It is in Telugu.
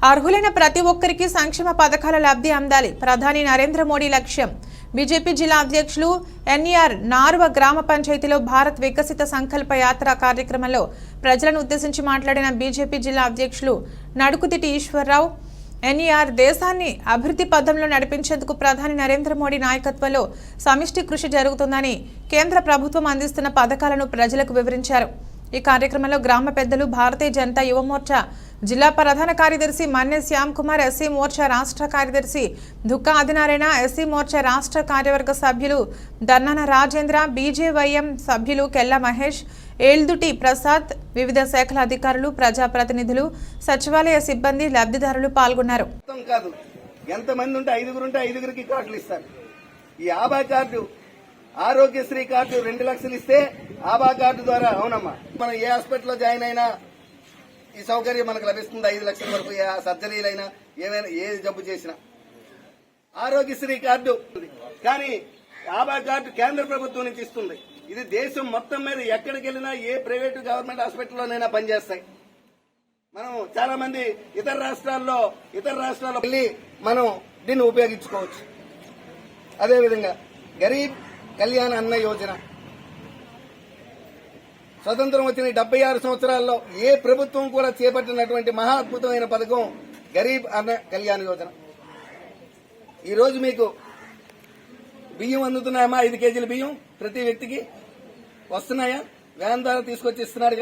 అర్హులైన ప్రతి ఒక్కరికి సంక్షేమ పథకాల లబ్ధి అందాలి ప్రధాని నరేంద్ర మోడీ లక్ష్యం. బీజేపీ జిల్లా అధ్యక్షులు ఎన్ఈఆర్ నార్వ గ్రామ పంచాయతీలో భారత్ వికసిత సంకల్ప యాత్ర కార్యక్రమంలో ప్రజలను ఉద్దేశించి మాట్లాడిన బీజేపీ జిల్లా అధ్యక్షులు నడుకుతిటి ఈశ్వరరావు, ఎన్ఈఆర్ దేశాన్ని అభివృద్ధి పథంలో నడిపించేందుకు ప్రధాని నరేంద్ర మోడీ నాయకత్వంలో సమిష్టి కృషి జరుగుతుందని, కేంద్ర ప్రభుత్వం అందిస్తున్న పథకాలను ప్రజలకు వివరించారు. ఈ కార్యక్రమంలో గ్రామ పెద్దలు, భారతీయ జనతా యువ మోర్చా జిల్లా ప్రధాన కార్యదర్శి మన్నె శ్యామ్ కుమార్, ఎస్సీ మోర్చా రాష్ట్ర కార్యదర్శి దుక్క ఆదినారాయణ, ఎస్సీ మోర్చా రాష్ట్ర కార్యవర్గ సభ్యులు దన్నాన రాజేంద్ర, బీజేవైఎం సభ్యులు కెల్ల మహేష్, ఏల్దుటి ప్రసాద్, వివిధ శాఖల అధికారులు, ప్రజాప్రతినిధులు, సచివాలయ సిబ్బంది, లబ్ధిదారులు పాల్గొన్నారు. ఎంతమంది ఉంటే ఐదుగురికి కార్డులు ఇస్తారు. ఈ ఆభా కార్డు, ఆరోగ్యశ్రీ కార్డు 2 లక్షలు ఇస్తే ఆభా కార్డు ద్వారా, అవునమ్మా, మనం ఏ హాస్పిటల్లో జాయిన్ అయినా ఈ సౌకర్యం మనకు లభిస్తుంది. 5 లక్షల వరకు ఏ సర్జరీలైనా, ఏమైనా ఏ జబ్బు చేసినా ఆరోగ్యశ్రీ కార్డు. కానీ ఆభా కార్డు కేంద్ర ప్రభుత్వం నుంచి ఇస్తుంది. ఇది దేశం మొత్తం మీద ఎక్కడికి వెళ్ళినా, ఏ ప్రైవేటు గవర్నమెంట్ హాస్పిటల్లోనైనా పనిచేస్తాయి. మనం చాలా మంది ఇతర రాష్ట్రాల్లో వెళ్ళి మనం దీన్ని ఉపయోగించుకోవచ్చు. అదేవిధంగా గరీబ్ కళ్యాణ్ అన్న యోజన, స్వతంత్రం వచ్చిన 76 సంవత్సరాల్లో ఏ ప్రభుత్వం కూడా చేపట్టినటువంటి మహా అద్భుతమైన పథకం గరీబ్ అన్న కళ్యాణ్ యోజన. ఈరోజు మీకు బియ్యం అందుతున్నాయమ్మా, 5 కేజీల బియ్యం ప్రతి వ్యక్తికి వస్తున్నాయా? వ్యాన్ ద్వారా తీసుకొచ్చి ఇస్తున్నారు.